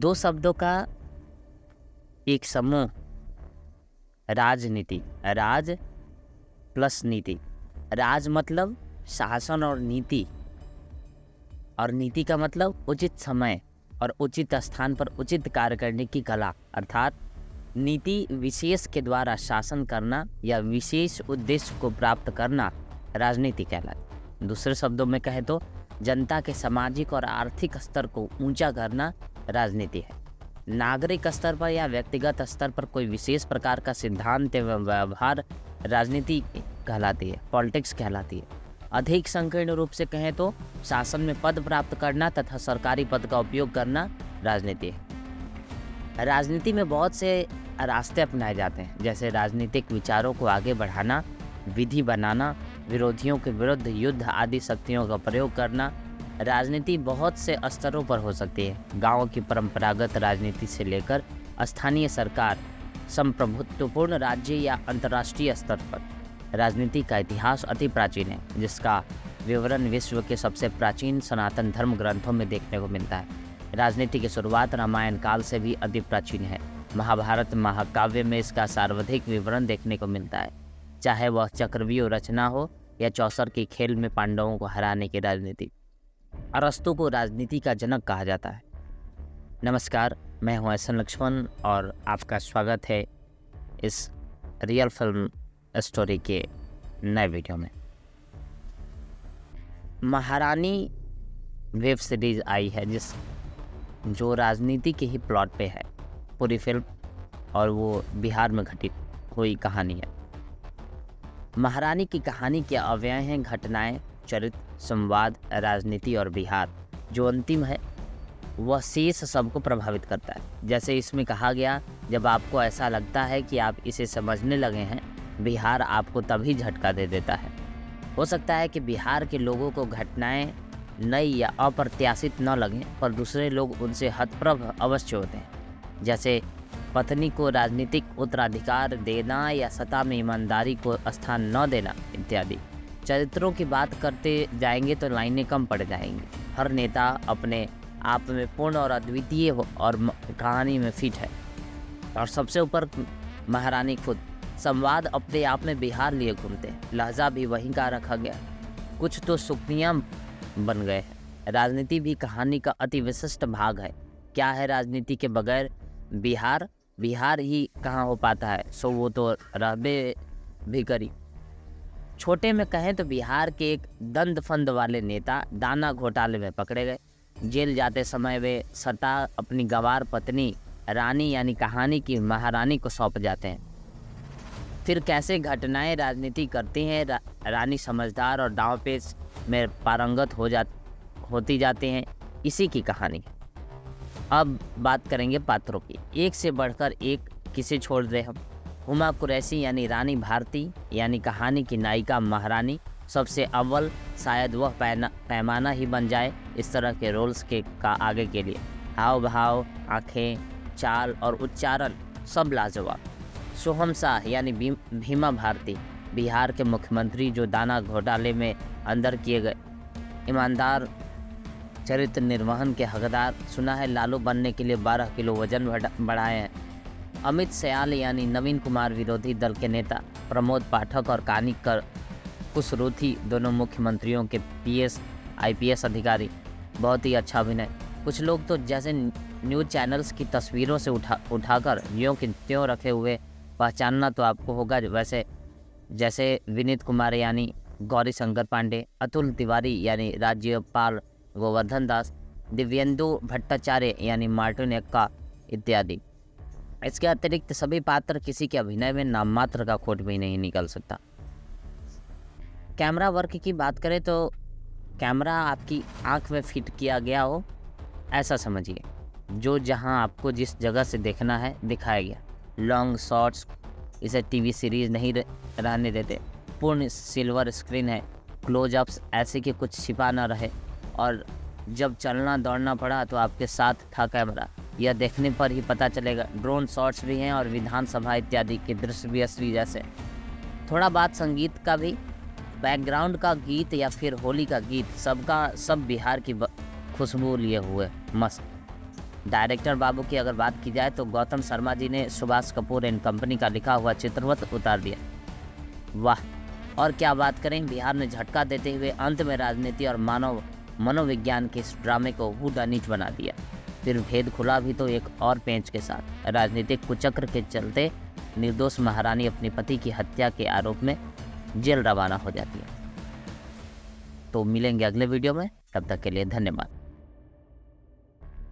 दो शब्दों का एक समूह राजनीति। राज प्लस नीति। राज मतलब शासन और नीति, और नीति का मतलब उचित समय और उचित स्थान पर उचित कार्य करने की कला। अर्थात नीति विशेष के द्वारा शासन करना या विशेष उद्देश्य को प्राप्त करना राजनीति कहलाती। दूसरे शब्दों में कहें तो जनता के सामाजिक और आर्थिक स्तर को ऊंचा करना राजनीति है। नागरिक स्तर पर या व्यक्तिगत स्तर पर कोई विशेष प्रकार का सिद्धांत एवं व्यवहार राजनीति कहलाती है, पॉलिटिक्स कहलाती है। अधिक संकीर्ण रूप से कहें तो शासन में पद प्राप्त करना तथा सरकारी पद का उपयोग करना राजनीति है। राजनीति में बहुत से रास्ते अपनाए जाते हैं, जैसे राजनीतिक विचारों को आगे बढ़ाना, विधि बनाना, विरोधियों के विरुद्ध युद्ध आदि शक्तियों का प्रयोग करना। राजनीति बहुत से स्तरों पर हो सकती है, गांवों की परंपरागत राजनीति से लेकर स्थानीय सरकार, संप्रभुत्वपूर्ण राज्य या अंतर्राष्ट्रीय स्तर पर। राजनीति का इतिहास अति प्राचीन है, जिसका विवरण विश्व के सबसे प्राचीन सनातन धर्म ग्रंथों में देखने को मिलता है। राजनीति की शुरुआत रामायण काल से भी अति प्राचीन है। महाभारत महाकाव्य में इसका सर्वाधिक विवरण देखने को मिलता है, चाहे वह चक्रव्यूह रचना हो या चौसर के खेल में पांडवों को हराने की राजनीति। अरस्तु को राजनीति का जनक कहा जाता है। नमस्कार, मैं हूं एस एन लक्ष्मण और आपका स्वागत है इस रियल फिल्म स्टोरी के नए वीडियो में। महारानी वेब सीरीज आई है जो राजनीति के ही प्लॉट पे है पूरी फिल्म, और वो बिहार में घटित हुई कहानी है। महारानी की कहानी के अव्यय हैं घटनाएं, चरित्र, संवाद, राजनीति और बिहार। जो अंतिम है वह शेष सबको प्रभावित करता है। जैसे इसमें कहा गया, जब आपको ऐसा लगता है कि आप इसे समझने लगे हैं, बिहार आपको तभी झटका दे देता है। हो सकता है कि बिहार के लोगों को घटनाएं नई या अप्रत्याशित न लगें, पर दूसरे लोग उनसे हतप्रभ अवश्य होते हैं। जैसे पत्नी को राजनीतिक उत्तराधिकार देना या सत्ता में ईमानदारी को स्थान न देना इत्यादि। चरित्रों की बात करते जाएंगे तो लाइनें कम पड़ जाएंगी। हर नेता अपने आप में पूर्ण और अद्वितीय और कहानी में फिट है। और सबसे ऊपर महारानी खुद। संवाद अपने आप में बिहार लिए घूमते हैं, लहजा भी वहीं का रखा गया। कुछ तो सुक्तियाँ बन गए हैं। राजनीति भी कहानी का अति विशिष्ट भाग है। क्या है राजनीति के बगैर बिहार ही कहाँ हो पाता है, सो वो तो रहबे भी करी। छोटे में कहें तो बिहार के एक दंड फंद वाले नेता दाना घोटाले में पकड़े गए। जेल जाते समय वे सटा अपनी गंवार पत्नी रानी यानी कहानी की महारानी को सौंप जाते हैं। फिर कैसे घटनाएं राजनीति करती हैं, रानी समझदार और दांवपेच में पारंगत होती जाते हैं, इसी की कहानी। अब बात करेंगे पात्रों की। एक से बढ़कर एक, किसे छोड़ दें हम। हुमा कुरैशी यानी रानी भारती यानी कहानी की नायिका महारानी सबसे अव्वल, शायद वह पैमाना ही बन जाए इस तरह के रोल्स का आगे के लिए। हाव भाव, आँखें, चाल और उच्चारण सब लाजवाब। सोहम शाह यानी भीमा भारती, बिहार के मुख्यमंत्री जो दाना घोटाले में अंदर किए गए, ईमानदार, चरित्र निर्वहन के हकदार। सुना है लालू बनने के लिए 12 किलो वजन बढ़ाए हैं। अमित सयाल यानी नवीन कुमार विरोधी दल के नेता। प्रमोद पाठक और कानिकर कुशरुथी दोनों मुख्यमंत्रियों के पीएस आईपीएस अधिकारी। बहुत ही अच्छा अभिनय। कुछ लोग तो जैसे न्यूज़ चैनल्स की तस्वीरों से उठाकर यों के त्यों रखे हुए पहचानना तो आपको होगा, वैसे जैसे विनीत कुमार यानी गौरी शंकर पांडे, अतुल तिवारी यानी राज्यपाल गोवर्धन दास, दिव्येंदु भट्टाचार्य यानी मार्टिन एक्का इत्यादि। इसके अतिरिक्त सभी पात्र किसी के अभिनय में नाम मात्र का खोट भी नहीं निकल सकता। कैमरा वर्क की बात करें तो कैमरा आपकी आंख में फिट किया गया हो ऐसा समझिए। जो जहां आपको जिस जगह से देखना है दिखाया गया। लॉन्ग शॉट्स इसे टीवी सीरीज नहीं रहने देते। पूर्ण सिल्वर स्क्रीन है। क्लोजअप्स ऐसे कि कुछ छिपा ना रहे, और जब चलना दौड़ना पड़ा तो आपके साथ था कैमरा, यह देखने पर ही पता चलेगा। ड्रोन शॉट्स भी हैं और विधानसभा इत्यादि के दृश्य भी असली जैसे। थोड़ा बात संगीत का भी। बैकग्राउंड का गीत या फिर होली का गीत सब बिहार की खुशबू लिए हुए मस्त। डायरेक्टर बाबू की अगर बात की जाए तो गौतम शर्मा जी ने सुभाष कपूर एंड कंपनी का लिखा हुआ चित्रवत उतार दिया। वाह, और क्या बात करें, बिहार ने झटका देते हुए अंत में राजनीति और मनोविज्ञान के इस ड्रामे को हूट-नीच बना दिया। फिर भेद खुला भी तो एक और पेंच के साथ। राजनीतिक कुचक्र के चलते निर्दोष महारानी अपने पति की हत्या के आरोप में जेल रवाना हो जाती है। तो मिलेंगे अगले वीडियो में, तब तक के लिए धन्यवाद।